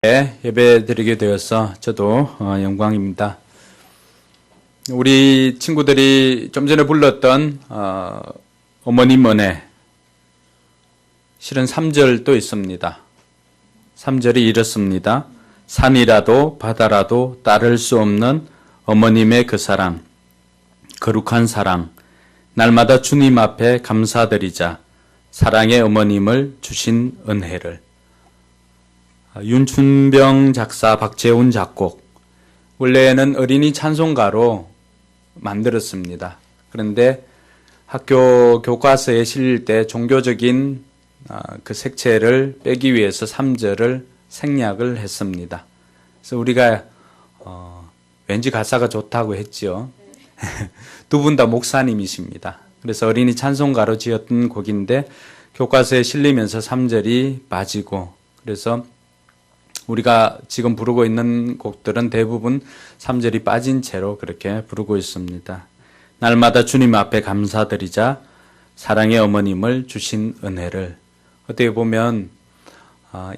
예배 드리게 되어서 저도 영광입니다. 우리 친구들이 좀 전에 불렀던 어머님 은혜, 실은 3절도 있습니다. 3절이 이렇습니다. 산이라도 바다라도 따를 수 없는 어머님의 그 사랑, 거룩한 사랑, 날마다 주님 앞에 감사드리자. 사랑의 어머님을 주신 은혜를. 윤춘병 작사, 박재훈 작곡. 원래는 어린이 찬송가로 만들었습니다. 그런데 학교 교과서에 실릴 때 종교적인 그 색채를 빼기 위해서 3절을 생략을 했습니다. 그래서 우리가 왠지 가사가 좋다고 했죠. 두 분 다 목사님이십니다. 그래서 어린이 찬송가로 지었던 곡인데 교과서에 실리면서 3절이 빠지고, 그래서 우리가 지금 부르고 있는 곡들은 대부분 3절이 빠진 채로 그렇게 부르고 있습니다. 날마다 주님 앞에 감사드리자. 사랑의 어머님을 주신 은혜를. 어떻게 보면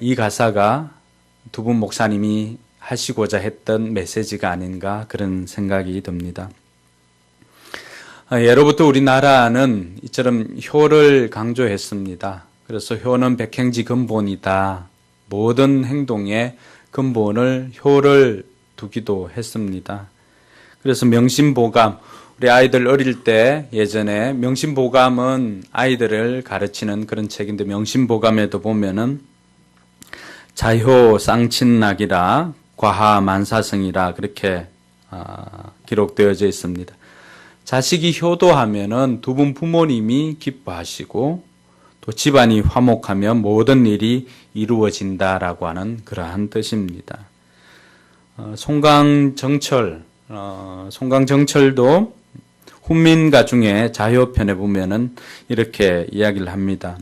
이 가사가 두 분 목사님이 하시고자 했던 메시지가 아닌가 그런 생각이 듭니다. 예로부터 우리나라는 이처럼 효를 강조했습니다. 그래서 효는 백행지 근본이다. 모든 행동의 근본을 효를 두기도 했습니다. 그래서 명심보감, 우리 아이들 어릴 때 예전에 명심보감은 아이들을 가르치는 그런 책인데, 명심보감에도 보면은 자효 쌍친낙이라 과하만사성이라 그렇게 기록되어져 있습니다. 자식이 효도하면은 두 분 부모님이 기뻐하시고 또 집안이 화목하면 모든 일이 이루어진다라고 하는 그러한 뜻입니다. 송강정철도 훈민가 중에 자효편에 보면은 이렇게 이야기를 합니다.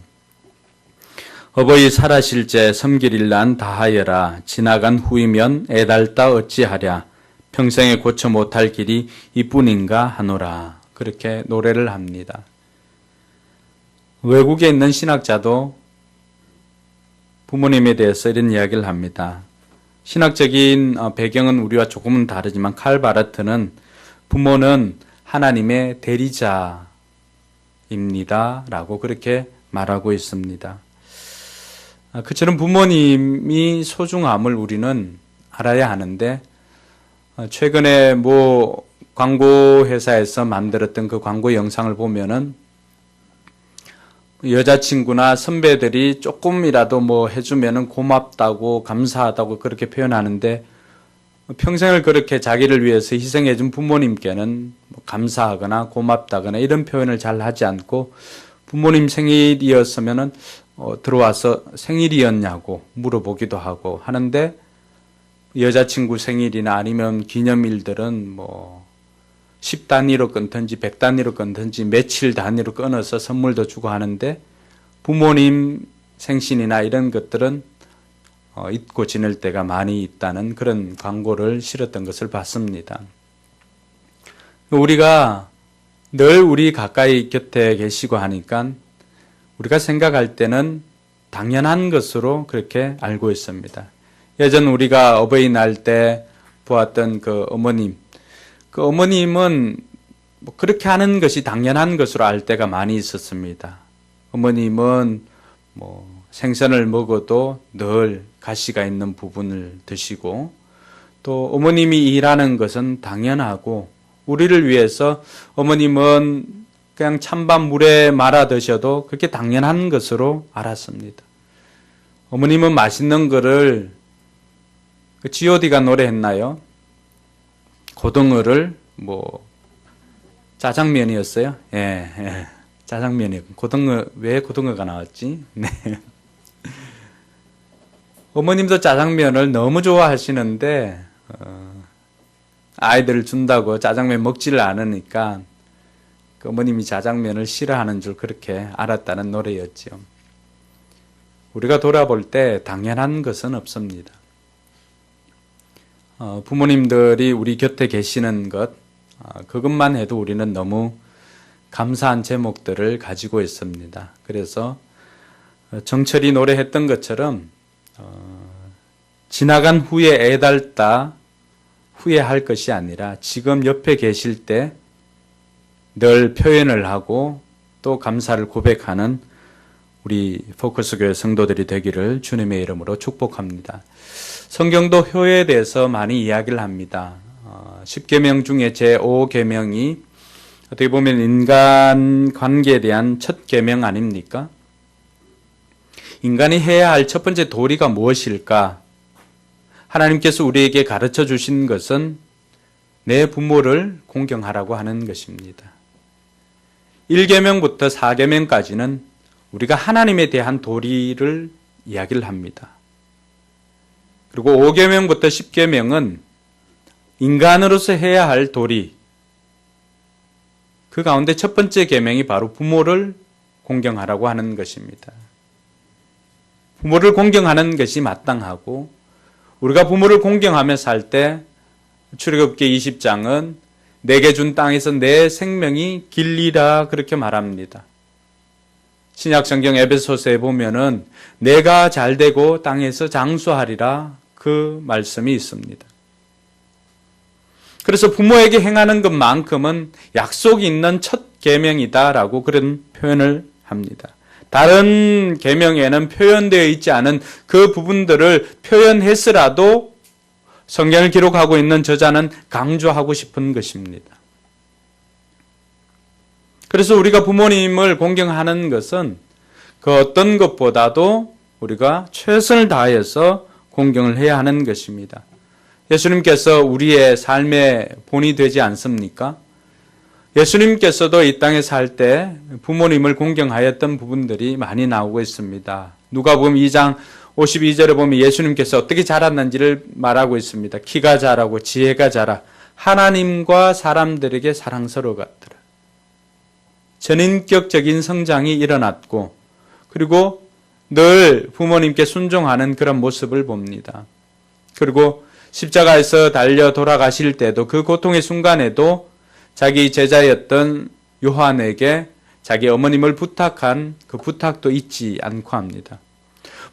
어버이 살아실제 섬기릴란 다하여라. 지나간 후이면 애달다 어찌하랴. 평생에 고쳐 못할 길이 이뿐인가 하노라. 그렇게 노래를 합니다. 외국에 있는 신학자도 부모님에 대해서 이런 이야기를 합니다. 신학적인 배경은 우리와 조금은 다르지만 칼 바르트는 부모는 하나님의 대리자입니다 라고 그렇게 말하고 있습니다. 그처럼 부모님이 소중함을 우리는 알아야 하는데, 최근에 광고회사에서 만들었던 그 광고 영상을 보면은 여자친구나 선배들이 조금이라도 해주면은 고맙다고 감사하다고 그렇게 표현하는데, 평생을 그렇게 자기를 위해서 희생해준 부모님께는 감사하거나 고맙다거나 이런 표현을 잘 하지 않고, 부모님 생일이었으면은 들어와서 생일이었냐고 물어보기도 하고 하는데, 여자친구 생일이나 아니면 기념일들은 10단위로 끊든지 100단위로 끊든지 며칠 단위로 끊어서 선물도 주고 하는데, 부모님 생신이나 이런 것들은 잊고 지낼 때가 많이 있다는 그런 광고를 실었던 것을 봤습니다. 우리가 늘 우리 가까이 곁에 계시고 하니까 우리가 생각할 때는 당연한 것으로 그렇게 알고 있습니다. 예전 우리가 어버이날 때 보았던 그 어머님은 그렇게 하는 것이 당연한 것으로 알 때가 많이 있었습니다. 어머님은 생선을 먹어도 늘 가시가 있는 부분을 드시고, 또 어머님이 일하는 것은 당연하고, 우리를 위해서 어머님은 그냥 찬밥 물에 말아 드셔도 그렇게 당연한 것으로 알았습니다. 어머님은 맛있는 거를 G.O.D가 노래했나요? 고등어를 짜장면이었어요? 예. 짜장면이었고, 왜 고등어가 나왔지? 네. 어머님도 짜장면을 너무 좋아하시는데 아이들을 준다고 짜장면 먹지를 않으니까 그 어머님이 짜장면을 싫어하는 줄 그렇게 알았다는 노래였죠. 우리가 돌아볼 때 당연한 것은 없습니다. 부모님들이 우리 곁에 계시는 것, 그것만 해도 우리는 너무 감사한 제목들을 가지고 있습니다. 그래서 정철이 노래했던 것처럼 지나간 후에 애달다 후회할 것이 아니라 지금 옆에 계실 때 늘 표현을 하고 또 감사를 고백하는 우리 포커스교회 성도들이 되기를 주님의 이름으로 축복합니다. 성경도 효에 대해서 많이 이야기를 합니다. 10계명 중에 제5계명이 어떻게 보면 인간 관계에 대한 첫 계명 아닙니까? 인간이 해야 할 첫 번째 도리가 무엇일까? 하나님께서 우리에게 가르쳐 주신 것은 내 부모를 공경하라고 하는 것입니다. 1계명부터 4계명까지는 우리가 하나님에 대한 도리를 이야기를 합니다. 그리고 5계명부터 10계명은 인간으로서 해야 할 도리, 그 가운데 첫 번째 계명이 바로 부모를 공경하라고 하는 것입니다. 부모를 공경하는 것이 마땅하고 우리가 부모를 공경하며 살 때 출애굽기 20장은 내게 준 땅에서 내 생명이 길리라 그렇게 말합니다. 신약성경 에베소서에 보면은 내가 잘되고 땅에서 장수하리라 그 말씀이 있습니다. 그래서 부모에게 행하는 것만큼은 약속이 있는 첫 계명이다라고 그런 표현을 합니다. 다른 계명에는 표현되어 있지 않은 그 부분들을 표현했으라도 성경을 기록하고 있는 저자는 강조하고 싶은 것입니다. 그래서 우리가 부모님을 공경하는 것은 그 어떤 것보다도 우리가 최선을 다해서 공경을 해야 하는 것입니다. 예수님께서 우리의 삶의 본이 되지 않습니까? 예수님께서도 이 땅에 살 때 부모님을 공경하였던 부분들이 많이 나오고 있습니다. 누가복음 2장 52절에 보면 예수님께서 어떻게 자랐는지를 말하고 있습니다. 키가 자라고 지혜가 자라 하나님과 사람들에게 사랑스러웠더라. 전인격적인 성장이 일어났고 그리고 늘 부모님께 순종하는 그런 모습을 봅니다. 그리고 십자가에서 달려 돌아가실 때도 그 고통의 순간에도 자기 제자였던 요한에게 자기 어머님을 부탁한 그 부탁도 잊지 않고 합니다.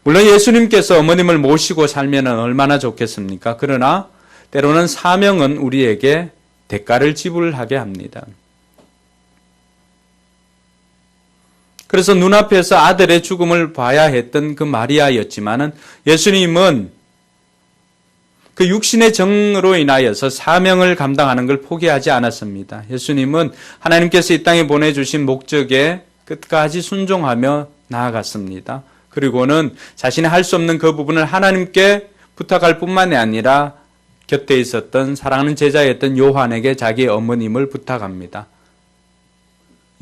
물론 예수님께서 어머님을 모시고 살면 얼마나 좋겠습니까? 그러나 때로는 사명은 우리에게 대가를 지불하게 합니다. 그래서 눈앞에서 아들의 죽음을 봐야 했던 그 마리아였지만은 예수님은 그 육신의 정으로 인하여서 사명을 감당하는 걸 포기하지 않았습니다. 예수님은 하나님께서 이 땅에 보내주신 목적에 끝까지 순종하며 나아갔습니다. 그리고는 자신이 할 수 없는 그 부분을 하나님께 부탁할 뿐만이 아니라 곁에 있었던 사랑하는 제자였던 요한에게 자기의 어머님을 부탁합니다.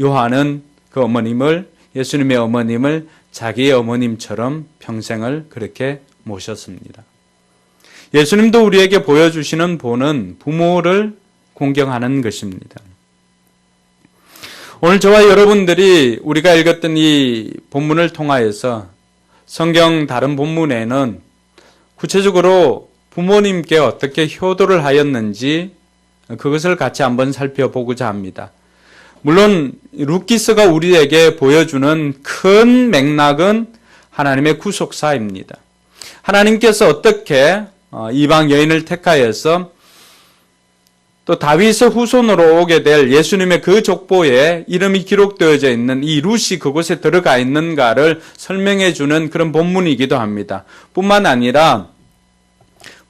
요한은 그 어머님을, 예수님의 어머님을 자기의 어머님처럼 평생을 그렇게 모셨습니다. 예수님도 우리에게 보여주시는 본은 부모를 공경하는 것입니다. 오늘 저와 여러분들이 우리가 읽었던 이 본문을 통하여서 성경 다른 본문에는 구체적으로 부모님께 어떻게 효도를 하였는지 그것을 같이 한번 살펴보고자 합니다. 물론 루키스가 우리에게 보여주는 큰 맥락은 하나님의 구속사입니다. 하나님께서 어떻게 이방 여인을 택하여서 또 다윗의 후손으로 오게 될 예수님의 그 족보에 이름이 기록되어져 있는 이 룻이 그곳에 들어가 있는가를 설명해 주는 그런 본문이기도 합니다. 뿐만 아니라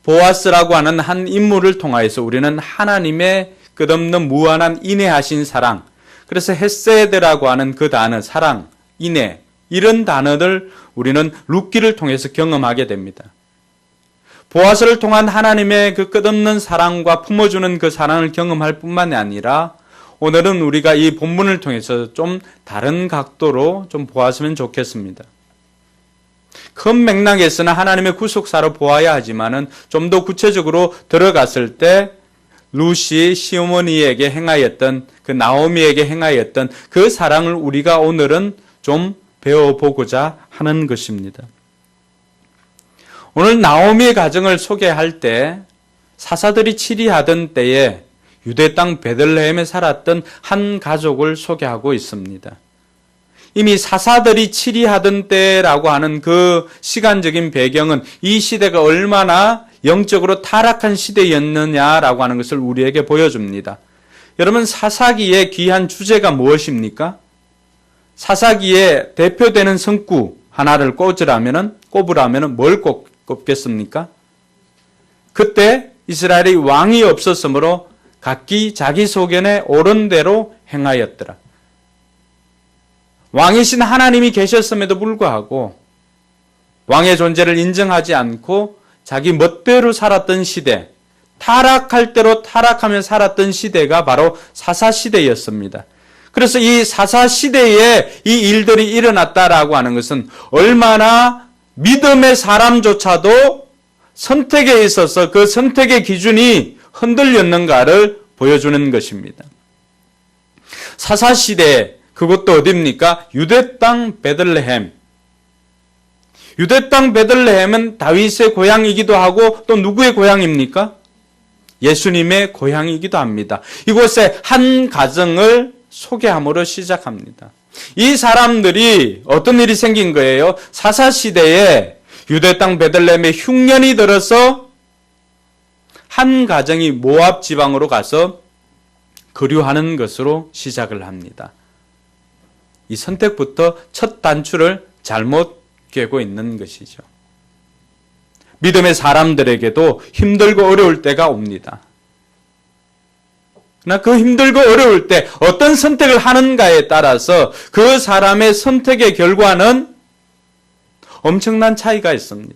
보아스라고 하는 한 인물을 통하여서 우리는 하나님의 끝없는 무한한 인애하신 사랑, 그래서 헤세드라고 하는 그 단어, 사랑, 인애, 이런 단어를 우리는 룻기를 통해서 경험하게 됩니다. 보아스를 통한 하나님의 그 끝없는 사랑과 품어주는 그 사랑을 경험할 뿐만이 아니라 오늘은 우리가 이 본문을 통해서 좀 다른 각도로 좀 보았으면 좋겠습니다. 큰 맥락에서는 하나님의 구속사로 보아야 하지만은 좀 더 구체적으로 들어갔을 때 룻이 시어머니에게 행하였던 그 나오미에게 행하였던 그 사랑을 우리가 오늘은 좀 배워보고자 하는 것입니다. 오늘 나오미의 가정을 소개할 때 사사들이 치리하던 때에 유대 땅 베들레헴에 살았던 한 가족을 소개하고 있습니다. 이미 사사들이 치리하던 때라고 하는 그 시간적인 배경은 이 시대가 얼마나 영적으로 타락한 시대였느냐라고 하는 것을 우리에게 보여줍니다. 여러분, 사사기의 귀한 주제가 무엇입니까? 사사기의 대표되는 성구 하나를 꼽으라면 뭘 꼽겠습니까? 그때 이스라엘의 왕이 없었으므로 각기 자기 소견에 옳은 대로 행하였더라. 왕이신 하나님이 계셨음에도 불구하고 왕의 존재를 인정하지 않고 자기 멋대로 살았던 시대, 타락할 대로 타락하며 살았던 시대가 바로 사사시대였습니다. 그래서 이 사사시대에 이 일들이 일어났다라고 하는 것은 얼마나 믿음의 사람조차도 선택에 있어서 그 선택의 기준이 흔들렸는가를 보여주는 것입니다. 사사시대, 그것도 어디입니까? 유대 땅 베들레헴. 유대 땅 베들레헴은 다윗의 고향이기도 하고 또 누구의 고향입니까? 예수님의 고향이기도 합니다. 이곳에 한 가정을 소개함으로 시작합니다. 이 사람들이 어떤 일이 생긴 거예요? 사사시대에 유대 땅 베들레헴에 흉년이 들어서 한 가정이 모압 지방으로 가서 거류하는 것으로 시작을 합니다. 이 선택부터 첫 단추를 잘못 꿰고 있는 것이죠. 믿음의 사람들에게도 힘들고 어려울 때가 옵니다. 그러나 그 힘들고 어려울 때 어떤 선택을 하는가에 따라서 그 사람의 선택의 결과는 엄청난 차이가 있습니다.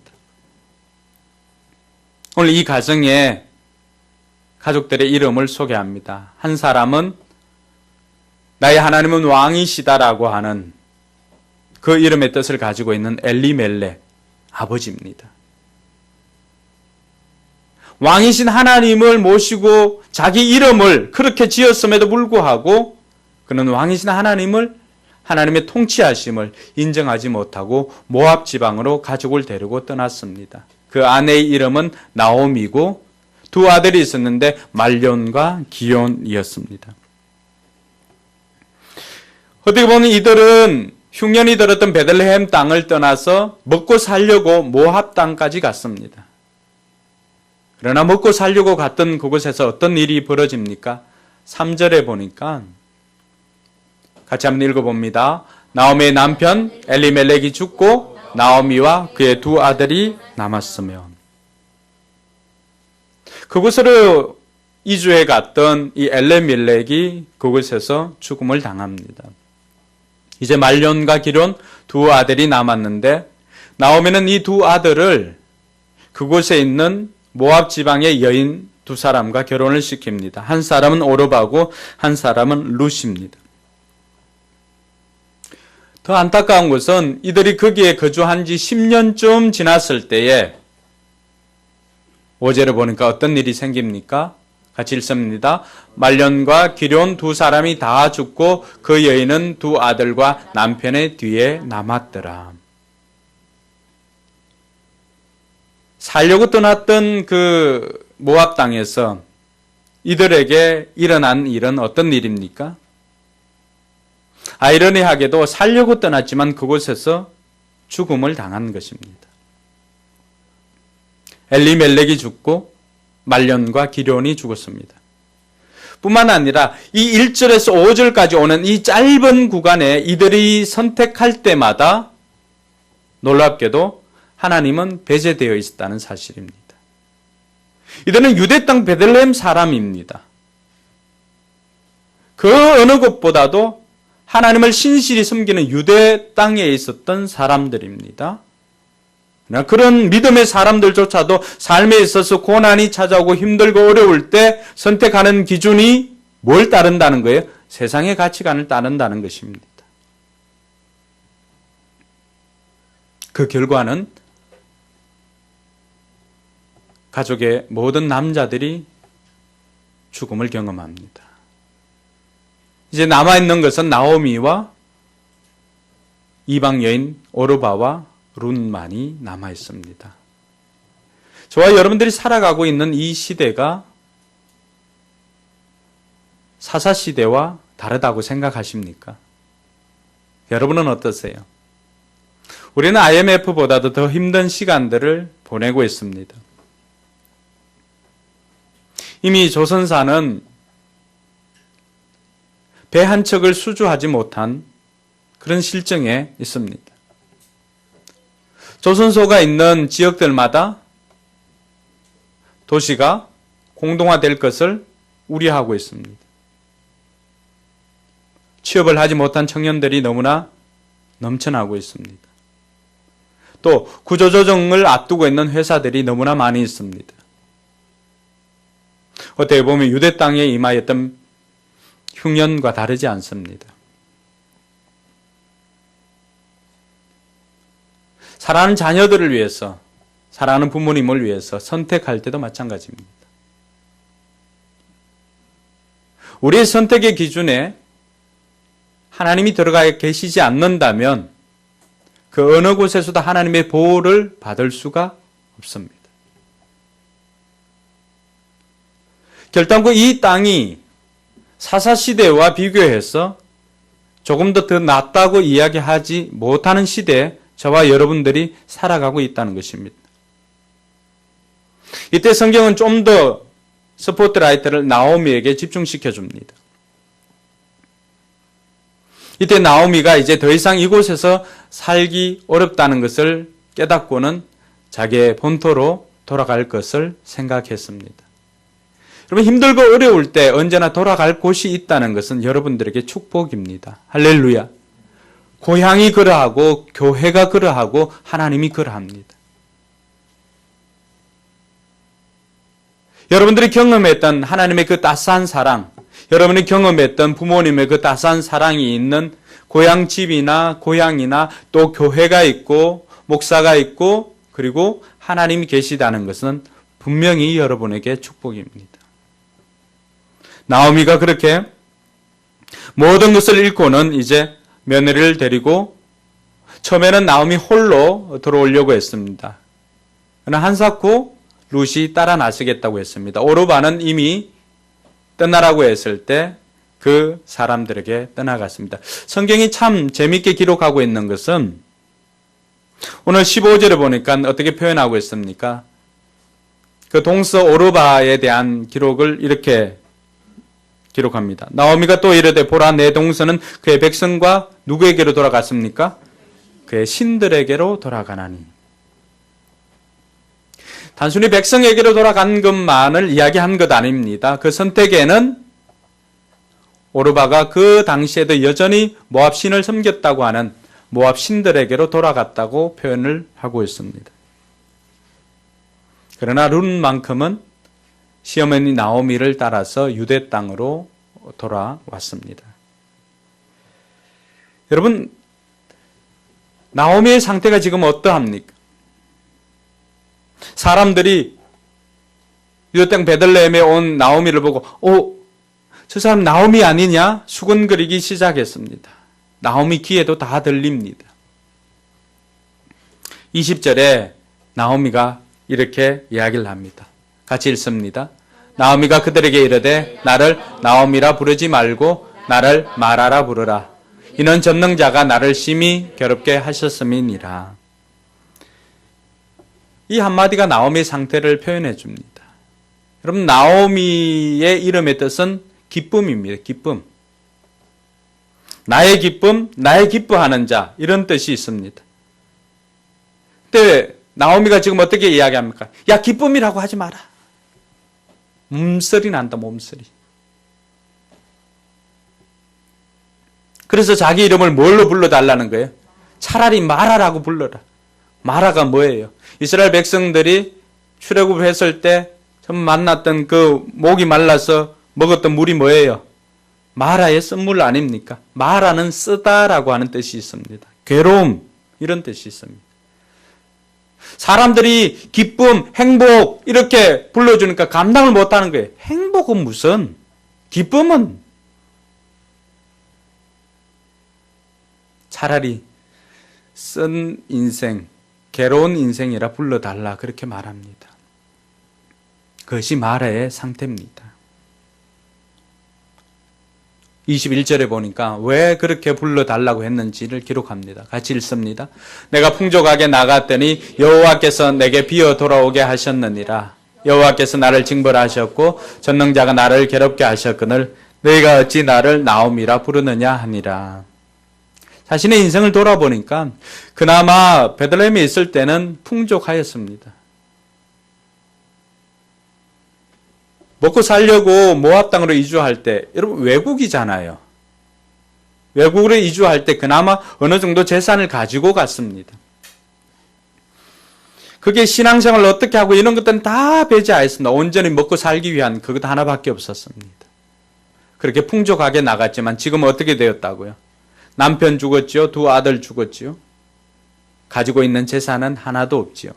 오늘 이 가정에 가족들의 이름을 소개합니다. 한 사람은 나의 하나님은 왕이시다라고 하는 그 이름의 뜻을 가지고 있는 엘리멜렉 아버지입니다. 왕이신 하나님을 모시고 자기 이름을 그렇게 지었음에도 불구하고 그는 왕이신 하나님의 통치하심을 인정하지 못하고 모압 지방으로 가족을 데리고 떠났습니다. 그 아내의 이름은 나오미고 두 아들이 있었는데 말론과 기온이었습니다. 어떻게 보면 이들은 흉년이 들었던 베들레헴 땅을 떠나서 먹고 살려고 모압 땅까지 갔습니다. 그러나 먹고 살려고 갔던 그곳에서 어떤 일이 벌어집니까? 3절에 보니까 같이 한번 읽어봅니다. 나오미의 남편 엘리멜렉이 죽고 나오미와 그의 두 아들이 남았으며 그곳으로 이주해 갔던 이 엘리멜렉이 그곳에서 죽음을 당합니다. 이제 말론과 기론 두 아들이 남았는데 나오미는 이 두 아들을 그곳에 있는 모압 지방의 여인 두 사람과 결혼을 시킵니다. 한 사람은 오르바고 한 사람은 룻입니다. 더 안타까운 것은 이들이 거기에 거주한 지 10년쯤 지났을 때에 5절에 보니까 어떤 일이 생깁니까? 같이 읽습니다. 말론과 기럨 두 사람이 다 죽고 그 여인은 두 아들과 남편의 뒤에 남았더라. 살려고 떠났던 그 모압 땅에서 이들에게 일어난 일은 어떤 일입니까? 아이러니하게도 살려고 떠났지만 그곳에서 죽음을 당한 것입니다. 엘리멜렉이 죽고 말론과 기럨이 죽었습니다. 뿐만 아니라 이 1절에서 5절까지 오는 이 짧은 구간에 이들이 선택할 때마다 놀랍게도 하나님은 배제되어 있었다는 사실입니다. 이들은 유대 땅 베들레헴 사람입니다. 그 어느 곳보다도 하나님을 신실히 섬기는 유대 땅에 있었던 사람들입니다. 그런 믿음의 사람들조차도 삶에 있어서 고난이 찾아오고 힘들고 어려울 때 선택하는 기준이 뭘 따른다는 거예요? 세상의 가치관을 따른다는 것입니다. 그 결과는 가족의 모든 남자들이 죽음을 경험합니다. 이제 남아있는 것은 나오미와 이방 여인 오르바와 룻만이 남아있습니다. 저와 여러분들이 살아가고 있는 이 시대가 사사시대와 다르다고 생각하십니까? 여러분은 어떠세요? 우리는 IMF보다도 더 힘든 시간들을 보내고 있습니다. 이미 조선사는 배 한 척을 수주하지 못한 그런 실정에 있습니다. 조선소가 있는 지역들마다 도시가 공동화될 것을 우려하고 있습니다. 취업을 하지 못한 청년들이 너무나 넘쳐나고 있습니다. 또 구조조정을 앞두고 있는 회사들이 너무나 많이 있습니다. 어떻게 보면 유대 땅에 임하였던 흉년과 다르지 않습니다. 사랑하는 자녀들을 위해서, 사랑하는 부모님을 위해서 선택할 때도 마찬가지입니다. 우리의 선택의 기준에 하나님이 들어가 계시지 않는다면 그 어느 곳에서도 하나님의 보호를 받을 수가 없습니다. 결단코 이 땅이 사사시대와 비교해서 조금 더 낫다고 이야기하지 못하는 시대에 저와 여러분들이 살아가고 있다는 것입니다. 이때 성경은 좀 더 스포트라이트를 나오미에게 집중시켜 줍니다. 이때 나오미가 이제 더 이상 이곳에서 살기 어렵다는 것을 깨닫고는 자기의 본토로 돌아갈 것을 생각했습니다. 여러분, 힘들고 어려울 때 언제나 돌아갈 곳이 있다는 것은 여러분들에게 축복입니다. 할렐루야. 고향이 그러하고 교회가 그러하고 하나님이 그러합니다. 여러분들이 경험했던 하나님의 그 따스한 사랑, 여러분이 경험했던 부모님의 그 따스한 사랑이 있는 고향집이나 고향이나 또 교회가 있고 목사가 있고 그리고 하나님이 계시다는 것은 분명히 여러분에게 축복입니다. 나오미가 그렇게 모든 것을 잃고는 이제 며느리를 데리고 처음에는 나오미 홀로 들어오려고 했습니다. 그러나 한사코 룻이 따라 나서겠다고 했습니다. 오르바는 이미 떠나라고 했을 때 그 사람들에게 떠나갔습니다. 성경이 참 재미있게 기록하고 있는 것은 오늘 15절에 보니까 어떻게 표현하고 있습니까? 그 동서 오르바에 대한 기록을 이렇게 기록합니다. 나오미가 또 이르되 보라 내 동서는 그의 백성과 누구에게로 돌아갔습니까? 그의 신들에게로 돌아가나니. 단순히 백성에게로 돌아간 것만을 이야기한 것 아닙니다. 그 선택에는 오르바가 그 당시에도 여전히 모압 신을 섬겼다고 하는 모압 신들에게로 돌아갔다고 표현을 하고 있습니다. 그러나 룻만큼은 시어머니 나오미를 따라서 유대 땅으로 돌아왔습니다. 여러분, 나오미의 상태가 지금 어떠합니까? 사람들이 유대 땅 베들레헴에 온 나오미를 보고 저 사람 나오미 아니냐? 수군거리기 시작했습니다. 나오미 귀에도 다 들립니다. 20절에 나오미가 이렇게 이야기를 합니다. 같이 읽습니다. 나오미가 그들에게 이르되 나를 나오미라 부르지 말고 나를 마라라 부르라. 이는 전능자가 나를 심히 괴롭게 하셨음이니라. 이 한마디가 나오미의 상태를 표현해 줍니다. 여러분, 나오미의 이름의 뜻은 기쁨입니다. 기쁨. 나의 기쁨, 나의 기뻐하는 자, 이런 뜻이 있습니다. 그때 나오미가 지금 어떻게 이야기합니까? 야, 기쁨이라고 하지 마라. 몸서리 난다, 몸서리. 그래서 자기 이름을 뭘로 불러달라는 거예요? 차라리 마라라고 불러라. 마라가 뭐예요? 이스라엘 백성들이 출애굽했을 때 처음 만났던 그 목이 말라서 먹었던 물이 뭐예요? 마라의 쓴물 아닙니까? 마라는 쓰다라고 하는 뜻이 있습니다. 괴로움, 이런 뜻이 있습니다. 사람들이 기쁨, 행복 이렇게 불러주니까 감당을 못하는 거예요. 행복은 무슨? 기쁨은? 차라리 쓴 인생, 괴로운 인생이라 불러달라 그렇게 말합니다. 그것이 마라의 상태입니다. 21절에 보니까 왜 그렇게 불러달라고 했는지를 기록합니다. 같이 읽습니다. 내가 풍족하게 나갔더니 여호와께서 내게 비어 돌아오게 하셨느니라. 여호와께서 나를 징벌하셨고 전능자가 나를 괴롭게 하셨거늘 너희가 어찌 나를 나옴이라 부르느냐 하니라. 자신의 인생을 돌아보니까 그나마 베들레헴에 있을 때는 풍족하였습니다. 먹고 살려고 모압 땅으로 이주할 때, 여러분 외국이잖아요. 외국으로 이주할 때 그나마 어느 정도 재산을 가지고 갔습니다. 그게 신앙생활을 어떻게 하고 이런 것들은 다 배제하였습니다. 온전히 먹고 살기 위한 그것 하나밖에 없었습니다. 그렇게 풍족하게 나갔지만 지금 어떻게 되었다고요? 남편 죽었지요. 두 아들 죽었지요. 가지고 있는 재산은 하나도 없지요.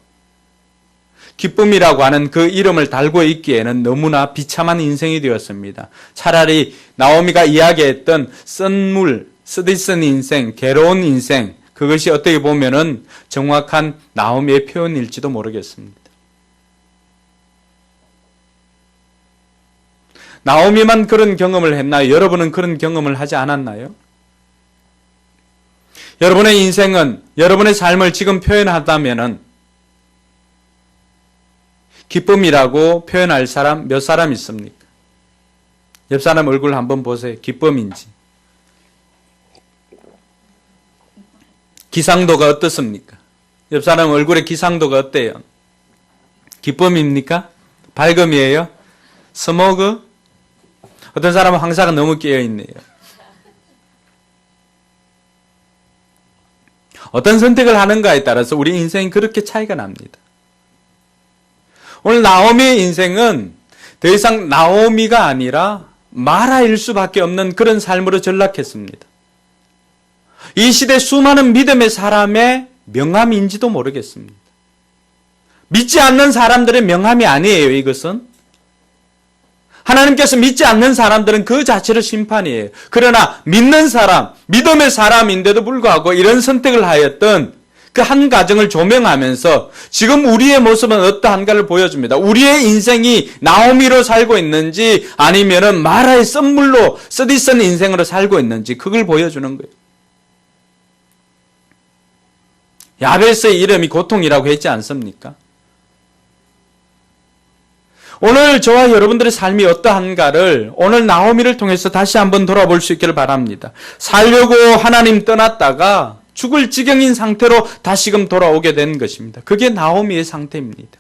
기쁨이라고 하는 그 이름을 달고 있기에는 너무나 비참한 인생이 되었습니다. 차라리 나오미가 이야기했던 쓴물, 쓰디쓴 인생, 괴로운 인생, 그것이 어떻게 보면은 정확한 나오미의 표현일지도 모르겠습니다. 나오미만 그런 경험을 했나요? 여러분은 그런 경험을 하지 않았나요? 여러분의 인생은, 여러분의 삶을 지금 표현하다면은 기쁨이라고 표현할 사람 몇 사람 있습니까? 옆 사람 얼굴 한번 보세요. 기쁨인지. 기상도가 어떻습니까? 옆 사람 얼굴의 기상도가 어때요? 기쁨입니까? 밝음이에요? 스모그? 어떤 사람은 황사가 너무 끼어있네요. 어떤 선택을 하는가에 따라서 우리 인생이 그렇게 차이가 납니다. 오늘 나오미의 인생은 더 이상 나오미가 아니라 마라일 수밖에 없는 그런 삶으로 전락했습니다. 이 시대 수많은 믿음의 사람의 명함인지도 모르겠습니다. 믿지 않는 사람들의 명함이 아니에요, 이것은. 하나님께서 믿지 않는 사람들은 그 자체로 심판이에요. 그러나 믿는 사람, 믿음의 사람인데도 불구하고 이런 선택을 하였던 그 한 가정을 조명하면서 지금 우리의 모습은 어떠한가를 보여줍니다. 우리의 인생이 나오미로 살고 있는지 아니면은 마라의 썬물로 쓰디쓴 인생으로 살고 있는지 그걸 보여주는 거예요. 야베스의 이름이 고통이라고 했지 않습니까? 오늘 저와 여러분들의 삶이 어떠한가를 오늘 나오미를 통해서 다시 한번 돌아볼 수 있기를 바랍니다. 살려고 하나님 떠났다가 죽을 지경인 상태로 다시금 돌아오게 된 것입니다. 그게 나오미의 상태입니다.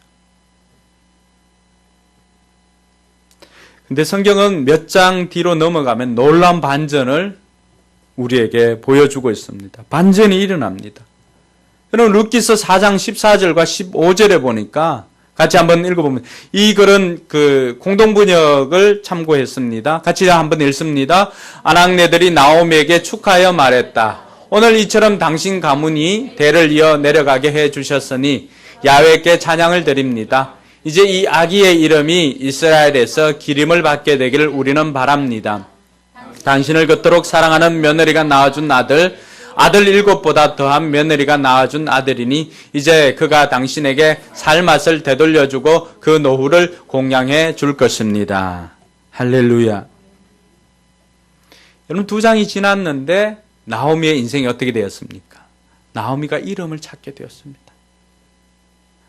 근데 성경은 몇 장 뒤로 넘어가면 놀라운 반전을 우리에게 보여주고 있습니다. 반전이 일어납니다. 여러분 룻기서 4장 14절과 15절에 보니까 같이 한번 읽어보면 이 글은 그 공동번역을 참고했습니다. 같이 한번 읽습니다. 아낙네들이 나오미에게 축하하여 말했다. 오늘 이처럼 당신 가문이 대를 이어 내려가게 해주셨으니 야훼께 찬양을 드립니다. 이제 이 아기의 이름이 이스라엘에서 기림을 받게 되기를 우리는 바랍니다. 당신을 그토록 사랑하는 며느리가 낳아준 아들 7보다 더한 며느리가 낳아준 아들이니 이제 그가 당신에게 살맛을 되돌려주고 그 노후를 공양해 줄 것입니다. 할렐루야. 여러분 2장이 지났는데 나오미의 인생이 어떻게 되었습니까? 나오미가 이름을 찾게 되었습니다.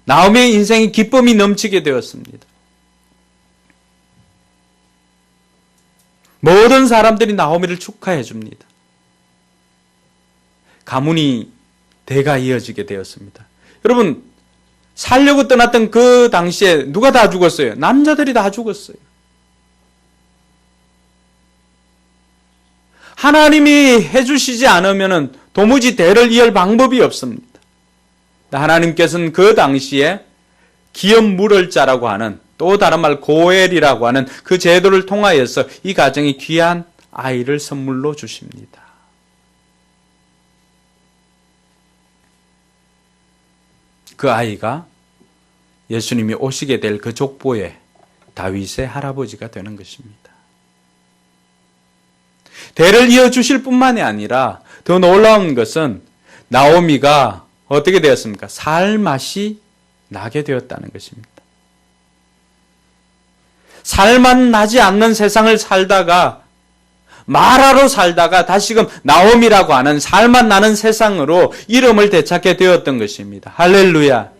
나오미의 인생이 기쁨이 넘치게 되었습니다. 모든 사람들이 나오미를 축하해 줍니다. 가문이 대가 이어지게 되었습니다. 여러분 살려고 떠났던 그 당시에 누가 다 죽었어요? 남자들이 다 죽었어요. 하나님이 해주시지 않으면 도무지 대를 이을 방법이 없습니다. 하나님께서는 그 당시에 기업물을자라고 하는 또 다른 말 고엘이라고 하는 그 제도를 통하여서 이 가정이 귀한 아이를 선물로 주십니다. 그 아이가 예수님이 오시게 될 그 족보의 다윗의 할아버지가 되는 것입니다. 대를 이어주실 뿐만이 아니라 더 놀라운 것은 나오미가 어떻게 되었습니까? 살 맛이 나게 되었다는 것입니다. 살맛 나지 않는 세상을 살다가 마라로 살다가 다시금 나옴이라고 하는 살맛 나는 세상으로 이름을 되찾게 되었던 것입니다. 할렐루야.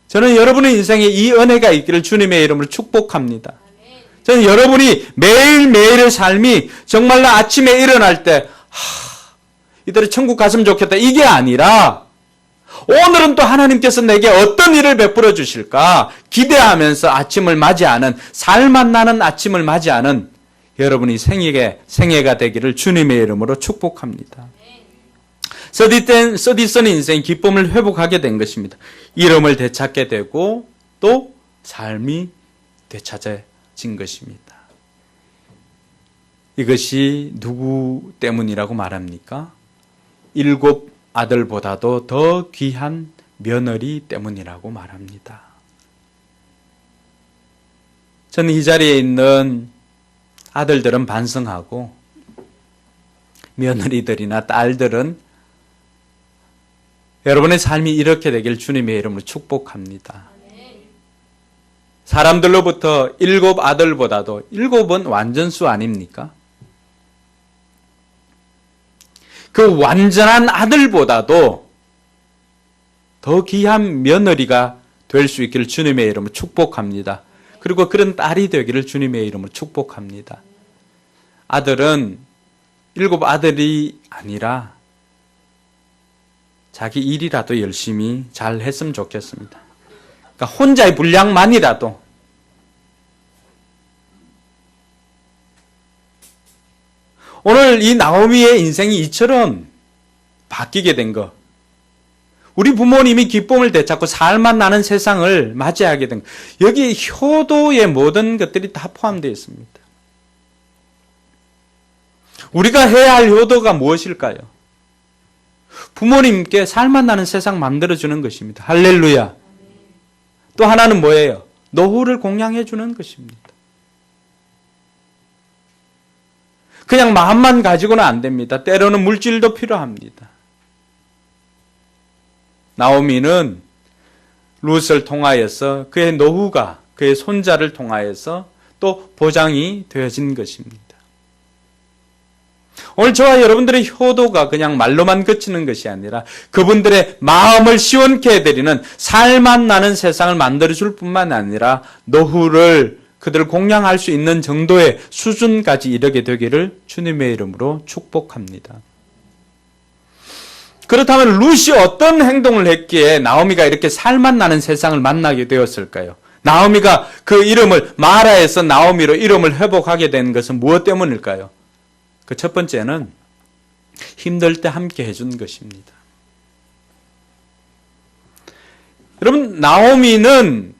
저는 여러분의 인생에 이 은혜가 있기를 주님의 이름으로 축복합니다. 저는 여러분이 매일매일의 삶이 정말로 아침에 일어날 때 이대로 천국 갔으면 좋겠다 이게 아니라 오늘은 또 하나님께서 내게 어떤 일을 베풀어 주실까 기대하면서 아침을 맞이하는 살맛 나는 아침을 맞이하는 여러분이 생애가 되기를 주님의 이름으로 축복합니다. 서디슨 인생 기쁨을 회복하게 된 것입니다. 이름을 되찾게 되고 또 삶이 되찾아진 것입니다. 이것이 누구 때문이라고 말합니까? 7 아들보다도 더 귀한 며느리 때문이라고 말합니다. 저는 이 자리에 있는 아들들은 반성하고 며느리들이나 딸들은 여러분의 삶이 이렇게 되길 주님의 이름으로 축복합니다. 사람들로부터 7 아들보다도 7은 완전수 아닙니까? 그 완전한 아들보다도 더 귀한 며느리가 될 수 있기를 주님의 이름으로 축복합니다. 그리고 그런 딸이 되기를 주님의 이름으로 축복합니다. 아들은 7 아들이 아니라 자기 일이라도 열심히 잘 했으면 좋겠습니다. 그러니까 혼자의 분량만이라도 오늘 이 나오미의 인생이 이처럼 바뀌게 된 것, 우리 부모님이 기쁨을 되찾고 살맛 나는 세상을 맞이하게 된 것, 여기 효도의 모든 것들이 다 포함되어 있습니다. 우리가 해야 할 효도가 무엇일까요? 부모님께 살맛 나는 세상 만들어주는 것입니다. 할렐루야. 또 하나는 뭐예요? 노후를 공양해 주는 것입니다. 그냥 마음만 가지고는 안 됩니다. 때로는 물질도 필요합니다. 나오미는 룻을 통하여서 그의 노후가 그의 손자를 통하여서 또 보장이 되어진 것입니다. 오늘 저와 여러분들의 효도가 그냥 말로만 그치는 것이 아니라 그분들의 마음을 시원케 해드리는 살맛 나는 세상을 만들어줄 뿐만 아니라 노후를 그들을 공양할 수 있는 정도의 수준까지 이르게 되기를 주님의 이름으로 축복합니다. 그렇다면 룻이 어떤 행동을 했기에 나오미가 이렇게 살맛 나는 세상을 만나게 되었을까요? 나오미가 그 이름을 마라에서 나오미로 이름을 회복하게 된 것은 무엇 때문일까요? 그 첫 번째는 힘들 때 함께 해준 것입니다. 여러분, 나오미는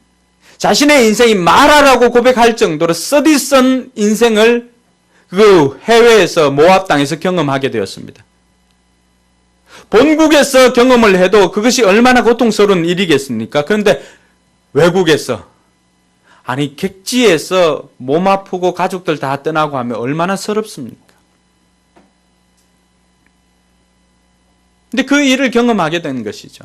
자신의 인생이 마라라고 고백할 정도로 서디선 인생을 그 해외에서 모압 땅에서 경험하게 되었습니다. 본국에서 경험을 해도 그것이 얼마나 고통스러운 일이겠습니까? 그런데 외국에서, 아니 객지에서 몸 아프고 가족들 다 떠나고 하면 얼마나 서럽습니까? 근데 그 일을 경험하게 된 것이죠.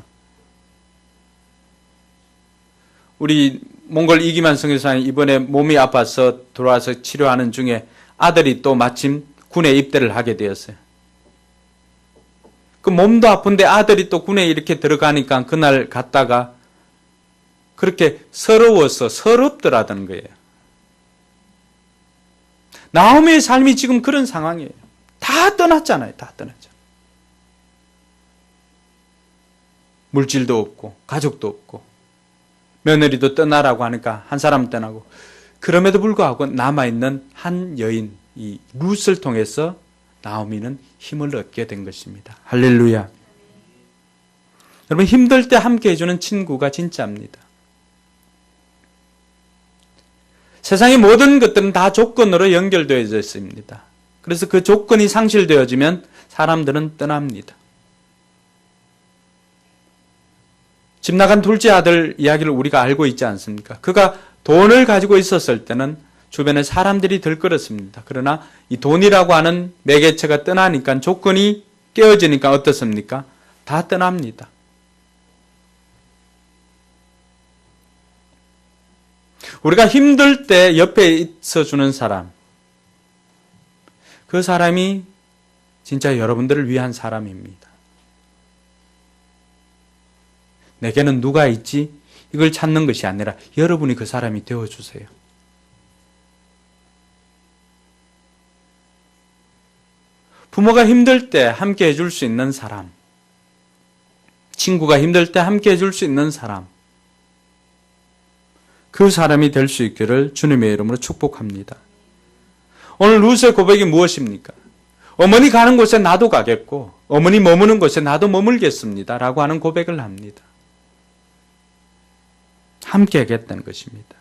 우리 몽골 이기만 선교사님 이번에 몸이 아파서 돌아와서 치료하는 중에 아들이 또 마침 군에 입대를 하게 되었어요. 그 몸도 아픈데 아들이 또 군에 이렇게 들어가니까 그날 갔다가 그렇게 서러워서 서럽더라던 거예요. 나오미의 삶이 지금 그런 상황이에요. 다 떠났잖아요. 다 떠났죠. 물질도 없고 가족도 없고 며느리도 떠나라고 하니까 한 사람 떠나고, 그럼에도 불구하고 남아있는 한 여인 이 룻을 통해서 나오미는 힘을 얻게 된 것입니다. 할렐루야. 여러분, 힘들 때 함께 해주는 친구가 진짜입니다. 세상의 모든 것들은 다 조건으로 연결되어져 있습니다. 그래서 그 조건이 상실되어지면 사람들은 떠납니다. 집 나간 둘째 아들 이야기를 우리가 알고 있지 않습니까? 그가 돈을 가지고 있었을 때는 주변에 사람들이 들끓었습니다. 그러나 이 돈이라고 하는 매개체가 떠나니까, 조건이 깨어지니까 어떻습니까? 다 떠납니다. 우리가 힘들 때 옆에 있어주는 사람, 그 사람이 진짜 여러분들을 위한 사람입니다. 내게는 누가 있지? 이걸 찾는 것이 아니라 여러분이 그 사람이 되어주세요. 부모가 힘들 때 함께 해줄 수 있는 사람, 친구가 힘들 때 함께 해줄 수 있는 사람, 그 사람이 될 수 있기를 주님의 이름으로 축복합니다. 오늘 룻의 고백이 무엇입니까? 어머니 가는 곳에 나도 가겠고 어머니 머무는 곳에 나도 머물겠습니다 라고 하는 고백을 합니다. 함께 하겠다는 것입니다.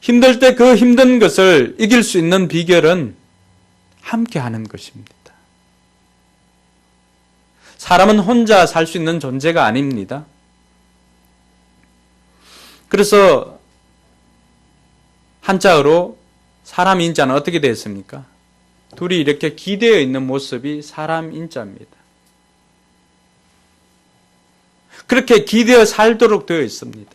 힘들 때 그 힘든 것을 이길 수 있는 비결은 함께 하는 것입니다. 사람은 혼자 살 수 있는 존재가 아닙니다. 그래서 한자어로 사람 인자는 어떻게 되어 있습니까? 둘이 이렇게 기대어 있는 모습이 사람 인자입니다. 그렇게 기대어 살도록 되어 있습니다.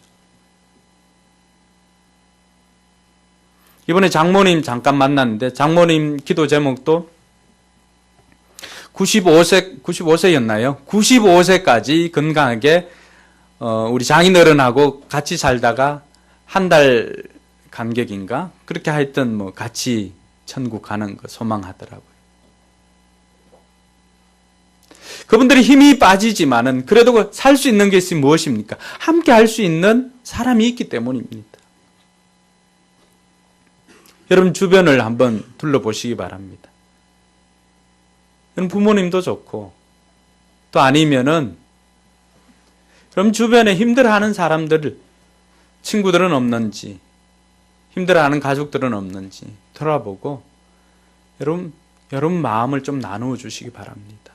이번에 장모님 잠깐 만났는데 장모님 기도 제목도 95세였나요? 95세까지 건강하게 우리 장인어른하고 같이 살다가 한 달 간격인가? 그렇게 하여튼 같이 천국 가는 거 소망하더라고요. 그분들이 힘이 빠지지만은 그래도 살 수 있는 것이 무엇입니까? 함께 할 수 있는 사람이 있기 때문입니다. 여러분 주변을 한번 둘러보시기 바랍니다. 여러분 부모님도 좋고 또 아니면은 그럼 주변에 힘들어하는 사람들, 친구들은 없는지, 힘들어하는 가족들은 없는지 돌아보고 여러분 마음을 좀 나누어 주시기 바랍니다.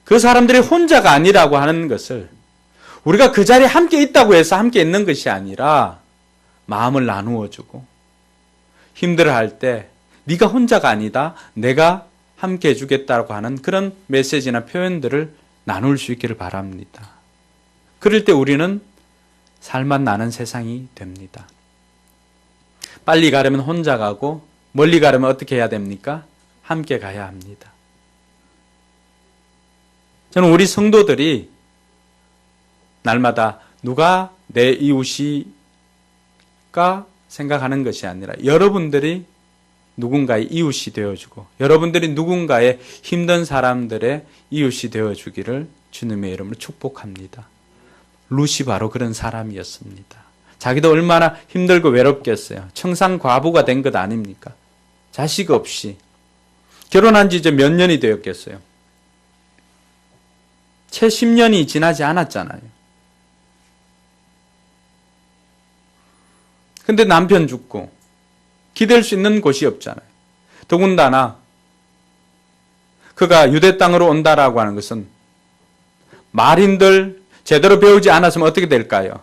그 사람들이 혼자가 아니라고 하는 것을 우리가 그 자리에 함께 있다고 해서 함께 있는 것이 아니라 마음을 나누어 주고 힘들어할 때 네가 혼자가 아니다. 내가 함께 해주겠다고 하는 그런 메시지나 표현들을 나눌 수 있기를 바랍니다. 그럴 때 우리는 살맛 나는 세상이 됩니다. 빨리 가려면 혼자 가고 멀리 가려면 어떻게 해야 됩니까? 함께 가야 합니다. 저는 우리 성도들이 날마다 누가 내 이웃이가 생각하는 것이 아니라 여러분들이 누군가의 이웃이 되어주고 여러분들이 누군가의 힘든 사람들의 이웃이 되어주기를 주님의 이름으로 축복합니다. 룻이 바로 그런 사람이었습니다. 자기도 얼마나 힘들고 외롭겠어요. 청산과부가 된 것 아닙니까? 자식 없이 결혼한 지 이제 몇 년이 되었겠어요. 채 10년이 지나지 않았잖아요. 근데 남편 죽고 기댈 수 있는 곳이 없잖아요. 더군다나 그가 유대 땅으로 온다라고 하는 것은 말인들 제대로 배우지 않았으면 어떻게 될까요?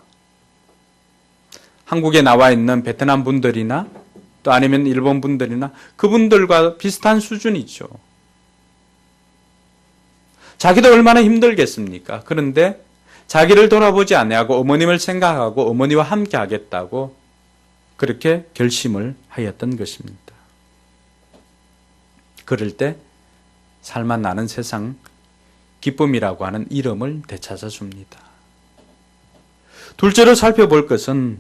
한국에 나와 있는 베트남 분들이나 또 아니면 일본 분들이나 그분들과 비슷한 수준이죠. 자기도 얼마나 힘들겠습니까? 그런데 자기를 돌아보지 아니하고 어머님을 생각하고 어머니와 함께 하겠다고 그렇게 결심을 하였던 것입니다. 그럴 때 살맛 나는 세상 기쁨이라고 하는 이름을 되찾아 줍니다. 둘째로 살펴볼 것은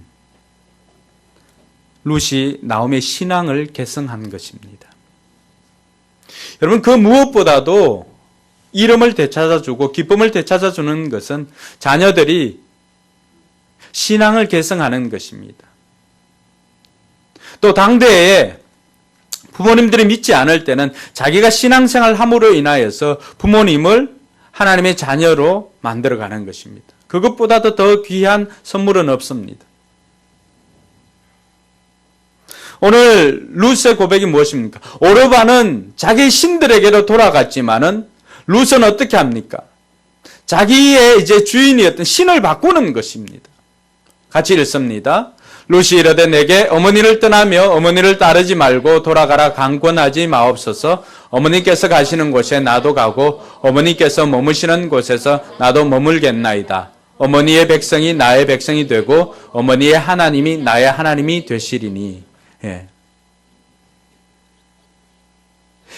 룻이 나오미의 신앙을 계승한 것입니다. 여러분 그 무엇보다도 이름을 되찾아주고 기쁨을 되찾아주는 것은 자녀들이 신앙을 계승하는 것입니다. 또 당대에 부모님들이 믿지 않을 때는 자기가 신앙생활 함으로 인하여서 부모님을 하나님의 자녀로 만들어가는 것입니다. 그것보다도 더 귀한 선물은 없습니다. 오늘 룻의 고백이 무엇입니까? 오르바는 자기 신들에게로 돌아갔지만은 룻은 어떻게 합니까? 자기의 이제 주인이었던 신을 바꾸는 것입니다. 같이 읽습니다. 룻이 이르되 내게 어머니를 떠나며 어머니를 따르지 말고 돌아가라 강권하지 마옵소서. 어머니께서 가시는 곳에 나도 가고 어머니께서 머무시는 곳에서 나도 머물겠나이다. 어머니의 백성이 나의 백성이 되고 어머니의 하나님이 나의 하나님이 되시리니.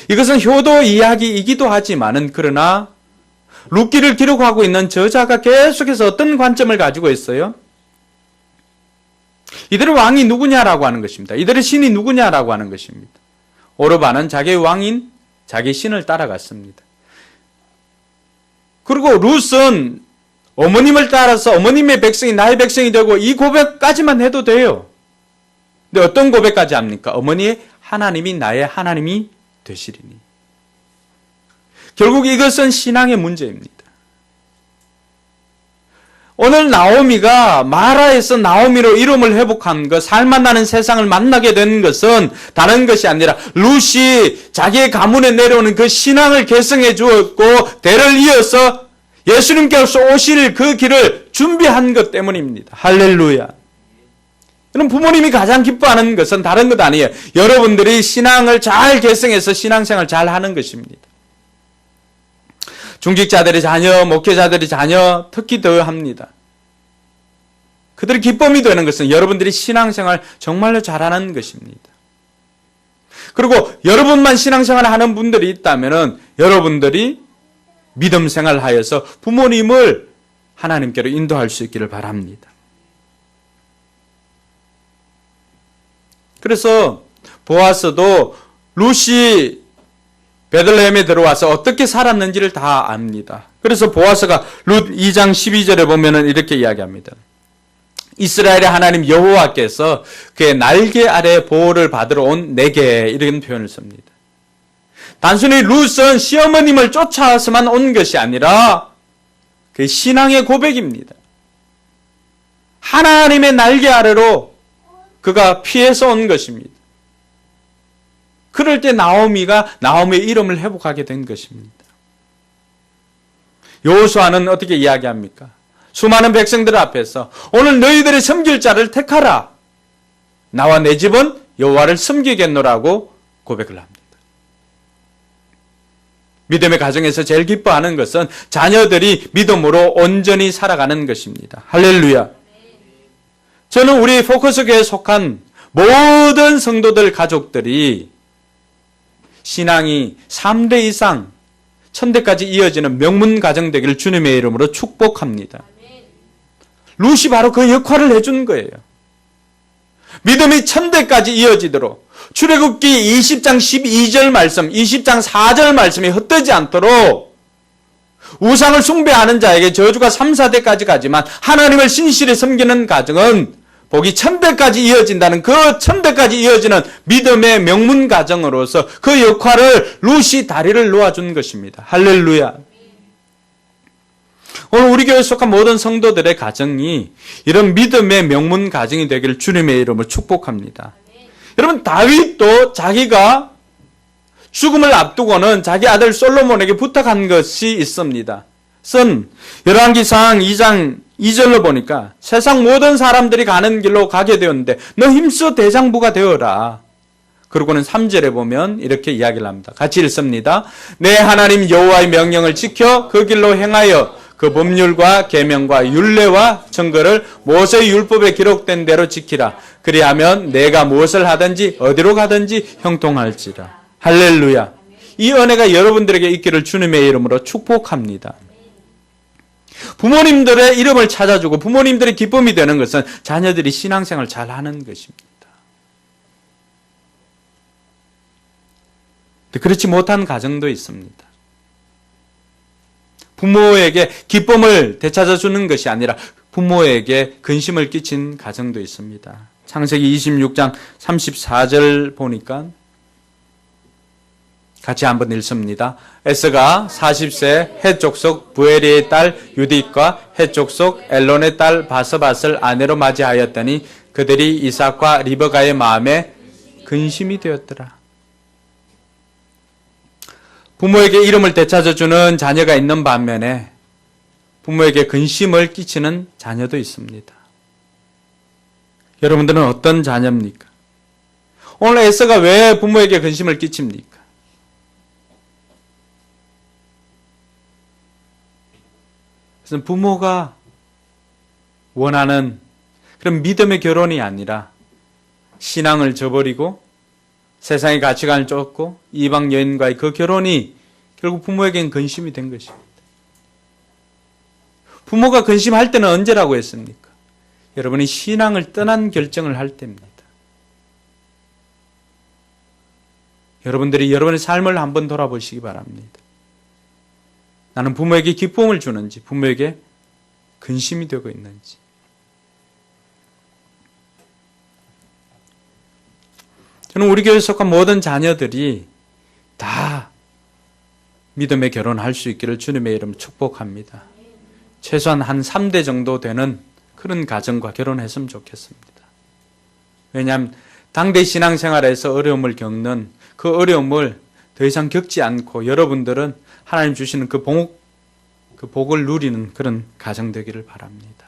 이것은 효도 이야기이기도 하지만은 그러나 룻기를 기록하고 있는 저자가 계속해서 어떤 관점을 가지고 있어요? 이들의 왕이 누구냐라고 하는 것입니다. 이들의 신이 누구냐라고 하는 것입니다. 오르반은 자기의 왕인 자기 신을 따라갔습니다. 그리고 룻은 어머님을 따라서 어머님의 백성이 나의 백성이 되고 이 고백까지만 해도 돼요. 근데 어떤 고백까지 합니까? 어머니의 하나님이 나의 하나님이 되시리니. 결국 이것은 신앙의 문제입니다. 오늘 나오미가 마라에서 나오미로 이름을 회복한 것, 살만나는 세상을 만나게 된 것은 다른 것이 아니라 룻이 자기의 가문에 내려오는 그 신앙을 개성해 주었고 대를 이어서 예수님께서 오실 그 길을 준비한 것 때문입니다. 할렐루야. 여러분, 부모님이 가장 기뻐하는 것은 다른 것 아니에요. 여러분들이 신앙을 잘 개성해서 신앙생활 잘 하는 것입니다. 중직자들의 자녀, 목회자들의 자녀 특히 더 합니다. 그들의 기쁨이 되는 것은 여러분들이 신앙생활 정말로 잘하는 것입니다. 그리고 여러분만 신앙생활 하는 분들이 있다면 여러분들이 믿음생활 하여서 부모님을 하나님께로 인도할 수 있기를 바랍니다. 그래서 보아스도 룻이 베들레헴에 들어와서 어떻게 살았는지를 다 압니다. 그래서 보아스가 룻 2장 12절에 보면은 이렇게 이야기합니다. 이스라엘의 하나님 여호와께서 그의 날개 아래 보호를 받으러 온 내게, 이런 표현을 씁니다. 단순히 룻은 시어머님을 쫓아와서만 온 것이 아니라 그 신앙의 고백입니다. 하나님의 날개 아래로 그가 피해서 온 것입니다. 그럴 때 나오미가 나오미의 이름을 회복하게 된 것입니다. 여호수아는 어떻게 이야기합니까? 수많은 백성들 앞에서 오늘 너희들의 섬길 자를 택하라. 나와 내 집은 여호와를 섬기겠노라고 고백을 합니다. 믿음의 가정에서 제일 기뻐하는 것은 자녀들이 믿음으로 온전히 살아가는 것입니다. 할렐루야. 저는 우리 포커스교회에 속한 모든 성도들 가족들이 신앙이 3대 이상 1000대까지 이어지는 명문 가정 되기를 주님의 이름으로 축복합니다. 룻이 바로 그 역할을 해준 거예요. 믿음이 1000대까지 이어지도록 출애굽기 20장 12절 말씀, 20장 4절 말씀이 헛되지 않도록 우상을 숭배하는 자에게 저주가 3, 4대까지 가지만 하나님을 신실히 섬기는 가정은 복이 1000대까지 이어진다는 그 1000대까지 이어지는 믿음의 명문 가정으로서 그 역할을 룻이 다리를 놓아준 것입니다. 할렐루야. 오늘 우리 교회에 속한 모든 성도들의 가정이 이런 믿음의 명문 가정이 되기를 주님의 이름으로 축복합니다. 여러분, 다윗도 자기가 죽음을 앞두고는 자기 아들 솔로몬에게 부탁한 것이 있습니다. 열왕기상 2장 2절로 보니까 세상 모든 사람들이 가는 길로 가게 되었는데 너 힘써 대장부가 되어라. 그러고는 3절에 보면 이렇게 이야기를 합니다. 같이 읽습니다. 내 하나님 여호와의 명령을 지켜 그 길로 행하여 그 법률과 계명과 율례와 증거를 모세의 율법에 기록된 대로 지키라. 그리하면 내가 무엇을 하든지 어디로 가든지 형통할지라. 할렐루야. 이 은혜가 여러분들에게 있기를 주님의 이름으로 축복합니다. 부모님들의 이름을 찾아주고 부모님들의 기쁨이 되는 것은 자녀들이 신앙생활을 잘하는 것입니다. 그렇지 못한 가정도 있습니다. 부모에게 기쁨을 되찾아주는 것이 아니라 부모에게 근심을 끼친 가정도 있습니다. 창세기 26장 34절 보니까 같이 한번 읽습니다. 에스가 40세 헷 족속 부에리의 딸 유딧과 헷 족속 엘론의 딸 바스밧을 아내로 맞이하였더니 그들이 이삭과 리브가의 마음에 근심이 되었더라. 부모에게 이름을 되찾아주는 자녀가 있는 반면에 부모에게 근심을 끼치는 자녀도 있습니다. 여러분들은 어떤 자녀입니까? 오늘 에서가 왜 부모에게 근심을 끼칩니까? 그래서 부모가 원하는 그런 믿음의 결혼이 아니라 신앙을 저버리고 세상의 가치관을 쫓고 이방 여인과의 그 결혼이 결국 부모에겐 근심이 된 것입니다. 부모가 근심할 때는 언제라고 했습니까? 여러분이 신앙을 떠난 결정을 할 때입니다. 여러분들이 여러분의 삶을 한번 돌아보시기 바랍니다. 나는 부모에게 기쁨을 주는지, 부모에게 근심이 되고 있는지. 저는 우리 교회에 속한 모든 자녀들이 다 믿음의 결혼할 수 있기를 주님의 이름 축복합니다. 최소한 한 3대 정도 되는 그런 가정과 결혼했으면 좋겠습니다. 왜냐하면 당대 신앙생활에서 어려움을 겪는 그 어려움을 더 이상 겪지 않고 여러분들은 하나님 주시는 그 복을 누리는 그런 가정 되기를 바랍니다.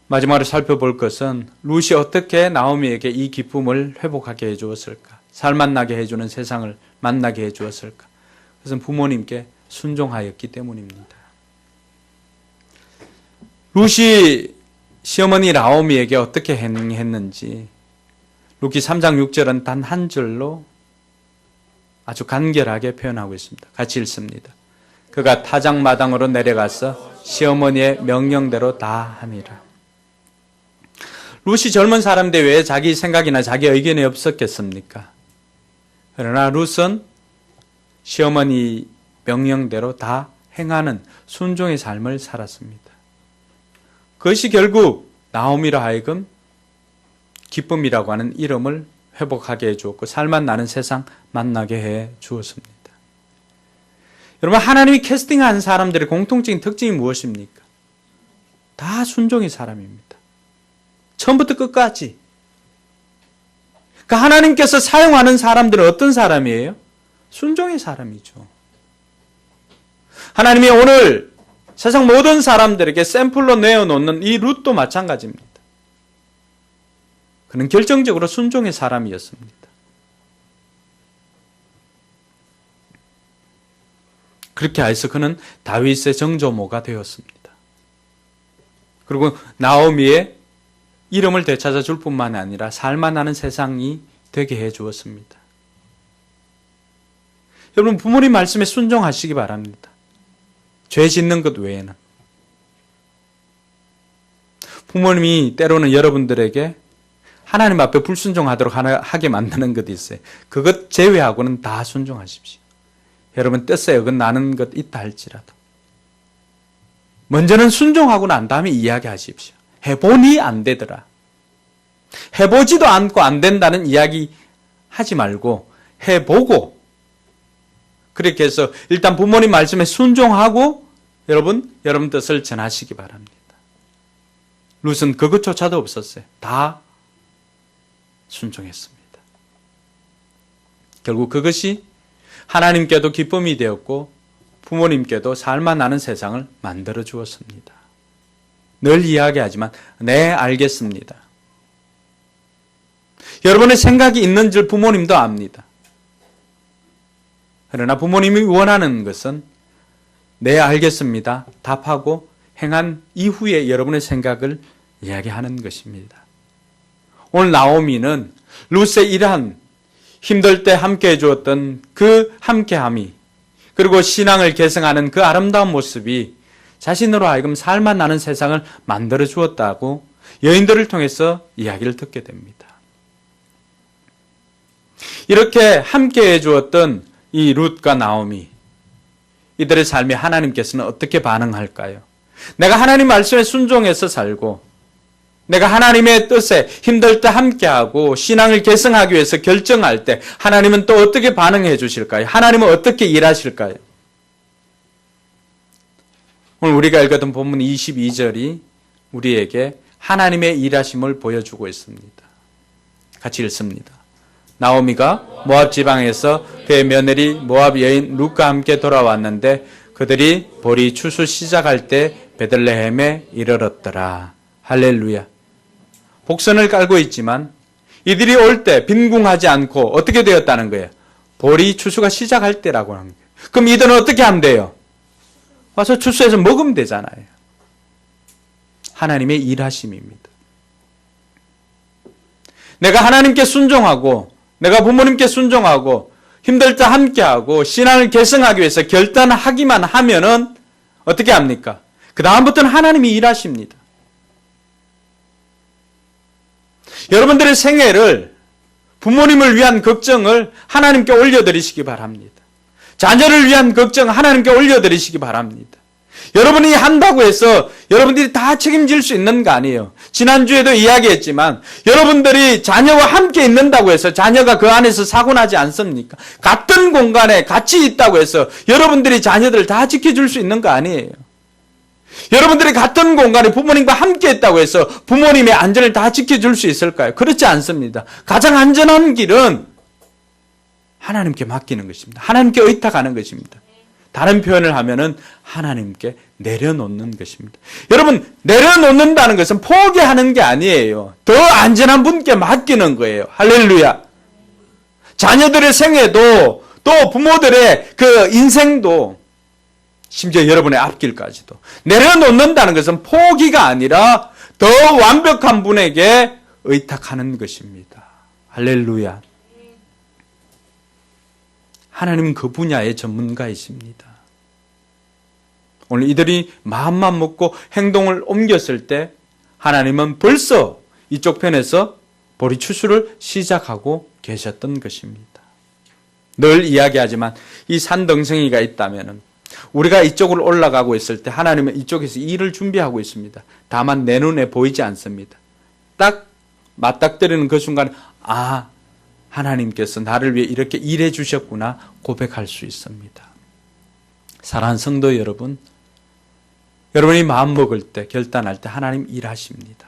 마지막으로 살펴볼 것은 룻이 어떻게 나오미에게 이 기쁨을 회복하게 해주었을까? 살맛나게 해주는 세상을 만나게 해주었을까? 그것은 부모님께 순종하였기 때문입니다. 룻이 시어머니 나오미에게 어떻게 행했는지 룻기 3장 6절은 단 한 절로 아주 간결하게 표현하고 있습니다. 같이 읽습니다. 그가 타작마당으로 내려가서 시어머니의 명령대로 다 하니라. 룻이 젊은 사람인데 왜 자기 생각이나 자기 의견이 없었겠습니까? 그러나 룻은 시어머니 명령대로 다 행하는 순종의 삶을 살았습니다. 그것이 결국 나오미로 하여금 기쁨이라고 하는 이름을 회복하게 해주었고 살맛나는 세상 만나게 해 주었습니다. 여러분, 하나님이 캐스팅한 사람들의 공통적인 특징이 무엇입니까? 다 순종의 사람입니다. 처음부터 끝까지. 그러니까 하나님께서 사용하는 사람들은 어떤 사람이에요? 순종의 사람이죠. 하나님이 오늘 세상 모든 사람들에게 샘플로 내어놓는 이 룻도 마찬가지입니다. 그는 결정적으로 순종의 사람이었습니다. 그렇게 해서 그는 다윗의 정조모가 되었습니다. 그리고 나오미의 이름을 되찾아 줄 뿐만 아니라 살만하는 세상이 되게 해 주었습니다. 여러분, 부모님 말씀에 순종하시기 바랍니다. 죄 짓는 것 외에는. 부모님이 때로는 여러분들에게 하나님 앞에 불순종하도록 하게 만드는 것이 있어요. 그것 제외하고는 다 순종하십시오. 여러분 뜻에 어긋나는 것 있다 할지라도. 먼저는 순종하고 난 다음에 이야기하십시오. 해보니 안 되더라. 해보지도 않고 안 된다는 이야기 하지 말고 해보고 그렇게 해서 일단 부모님 말씀에 순종하고 여러분 뜻을 전하시기 바랍니다. 룻은 그것조차도 없었어요. 다 순종했습니다. 결국 그것이 하나님께도 기쁨이 되었고 부모님께도 살만나는 세상을 만들어 주었습니다. 늘 이야기하지만 네, 알겠습니다. 여러분의 생각이 있는 줄 부모님도 압니다. 그러나 부모님이 원하는 것은 네, 알겠습니다. 답하고 행한 이후에 여러분의 생각을 이야기하는 것입니다. 오늘 나오미는 룻의 이러한 힘들 때 함께 해주었던 그 함께함이 그리고 신앙을 계승하는 그 아름다운 모습이 자신으로 하여금 살맛나는 세상을 만들어 주었다고 여인들을 통해서 이야기를 듣게 됩니다. 이렇게 함께 해주었던 이 룻과 나오미, 이들의 삶에 하나님께서는 어떻게 반응할까요? 내가 하나님 말씀에 순종해서 살고 내가 하나님의 뜻에 힘들 때 함께하고 신앙을 계승하기 위해서 결정할 때 하나님은 또 어떻게 반응해 주실까요? 하나님은 어떻게 일하실까요? 오늘 우리가 읽었던 본문 22절이 우리에게 하나님의 일하심을 보여주고 있습니다. 같이 읽습니다. 나오미가 모압 지방에서 그의 며느리 모압 여인 룻과 함께 돌아왔는데 그들이 보리 추수 시작할 때 베들레헴에 이르렀더라. 할렐루야. 복선을 깔고 있지만 이들이 올 때 빈궁하지 않고 어떻게 되었다는 거예요? 보리 추수가 시작할 때라고 하는 거예요. 그럼 이들은 어떻게 하면 돼요? 와서 추수해서 먹으면 되잖아요. 하나님의 일하심입니다. 내가 하나님께 순종하고 내가 부모님께 순종하고 힘들 때 함께하고 신앙을 계승하기 위해서 결단하기만 하면은 어떻게 합니까? 그 다음부터는 하나님이 일하십니다. 여러분들의 생애를 부모님을 위한 걱정을 하나님께 올려드리시기 바랍니다. 자녀를 위한 걱정 하나님께 올려드리시기 바랍니다. 여러분이 한다고 해서 여러분들이 다 책임질 수 있는 거 아니에요. 지난주에도 이야기했지만 여러분들이 자녀와 함께 있는다고 해서 자녀가 그 안에서 사고 나지 않습니까? 같은 공간에 같이 있다고 해서 여러분들이 자녀들을 다 지켜줄 수 있는 거 아니에요. 여러분들이 같은 공간에 부모님과 함께 있다고 해서 부모님의 안전을 다 지켜줄 수 있을까요? 그렇지 않습니다. 가장 안전한 길은 하나님께 맡기는 것입니다. 하나님께 의탁하는 것입니다. 다른 표현을 하면은 하나님께 내려놓는 것입니다. 여러분, 내려놓는다는 것은 포기하는 게 아니에요. 더 안전한 분께 맡기는 거예요. 할렐루야. 자녀들의 생애도 또 부모들의 그 인생도 심지어 여러분의 앞길까지도 내려놓는다는 것은 포기가 아니라 더 완벽한 분에게 의탁하는 것입니다. 할렐루야. 하나님은 그 분야의 전문가이십니다. 오늘 이들이 마음만 먹고 행동을 옮겼을 때 하나님은 벌써 이쪽 편에서 보리 추수를 시작하고 계셨던 것입니다. 늘 이야기하지만 이 산등성이가 있다면 우리가 이쪽으로 올라가고 있을 때 하나님은 이쪽에서 일을 준비하고 있습니다. 다만 내 눈에 보이지 않습니다. 딱 맞닥뜨리는 그 순간에 하나님께서 나를 위해 이렇게 일해 주셨구나 고백할 수 있습니다. 사랑하는 성도 여러분, 여러분이 마음 먹을 때, 결단할 때 하나님 일하십니다.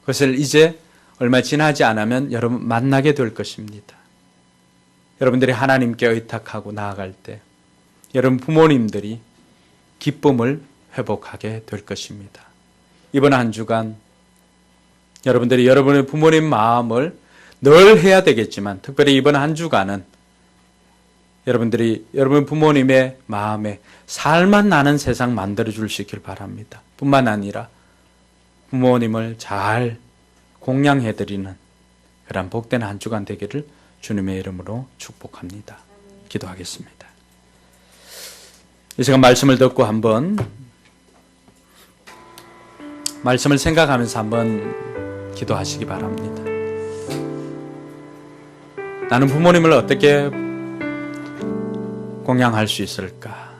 그것을 이제 얼마 지나지 않으면 여러분 만나게 될 것입니다. 여러분들이 하나님께 의탁하고 나아갈 때 여러분 부모님들이 기쁨을 회복하게 될 것입니다. 이번 한 주간 여러분들이 여러분의 부모님 마음을 늘 해야 되겠지만 특별히 이번 한 주간은 여러분들이 여러분 부모님의 마음에 살만 나는 세상 만들어 주시길 바랍니다. 뿐만 아니라 부모님을 잘 공양해드리는 그런 복된 한 주간 되기를 주님의 이름으로 축복합니다. 기도하겠습니다. 이 시간 말씀을 듣고 한번 말씀을 생각하면서 한번 기도하시기 바랍니다. 나는 부모님을 어떻게 공양할 수 있을까?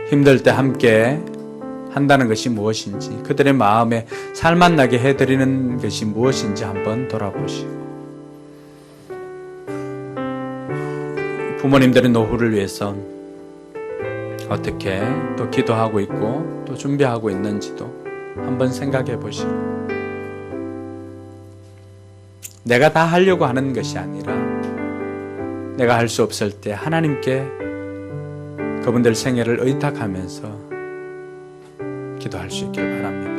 힘들 때 함께 한다는 것이 무엇인지, 그들의 마음에 살맛나게 해드리는 것이 무엇인지 한번 돌아보시고, 부모님들의 노후를 위해서 어떻게 또 기도하고 있고 또 준비하고 있는지도 한번 생각해 보시고, 내가 다 하려고 하는 것이 아니라 내가 할 수 없을 때 하나님께 그분들 생애를 의탁하면서 기도할 수 있길 바랍니다.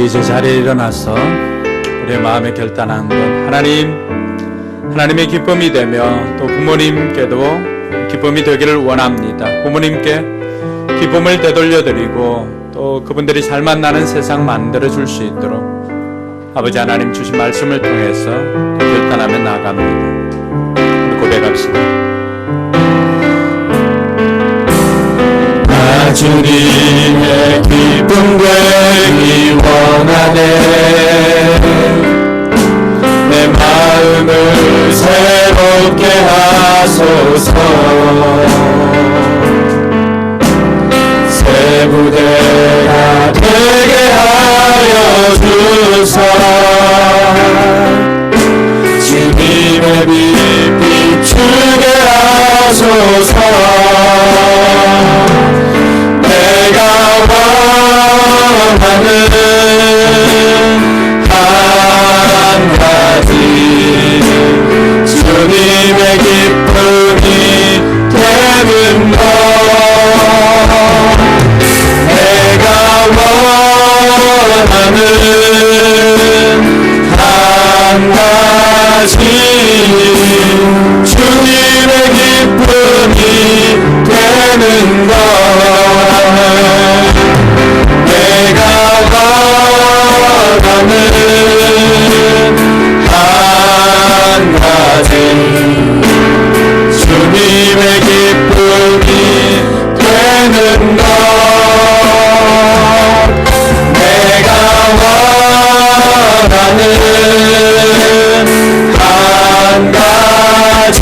우리 이제 자리에 일어나서 우리의 마음에 결단하는 것 하나님의 기쁨이 되며 또 부모님께도 기쁨이 되기를 원합니다. 부모님께 기쁨을 되돌려드리고 또 그분들이 잘 만나는 세상 만들어줄 수 있도록 아버지 하나님 주신 말씀을 통해서 결단하며 나아갑니다. 우리 고백합시다. 나 주님의 기쁨 되기 원하네. 내 마음을 새롭게 하소서. 새 부대가 되게 하여 주사. 주님의 빛 비추게 하소서. 내가 원하는 한 가지 주님의 기쁨이 되는 것. 내가 원하는 한 가지 주님의 기쁨이 되는 것. 내가 원하는 한 가지 주님의 기쁨이 되는 것. 내가 원하는 한 가지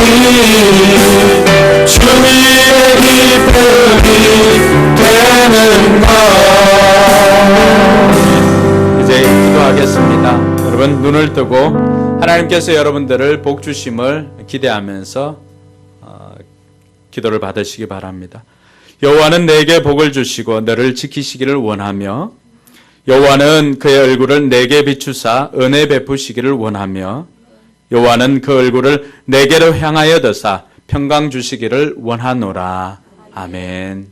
주님의 기쁨이 되는 것. 이제 기도하겠습니다. 여러분 눈을 뜨고 하나님께서 여러분들을 복 주심을 기대하면서 기도를 받으시기 바랍니다. 여호와는 내게 복을 주시고 너를 지키시기를 원하며 여호와는 그의 얼굴을 내게 비추사 은혜 베푸시기를 원하며 여호와는 그 얼굴을 내게로 향하여 드사 평강 주시기를 원하노라. 아멘.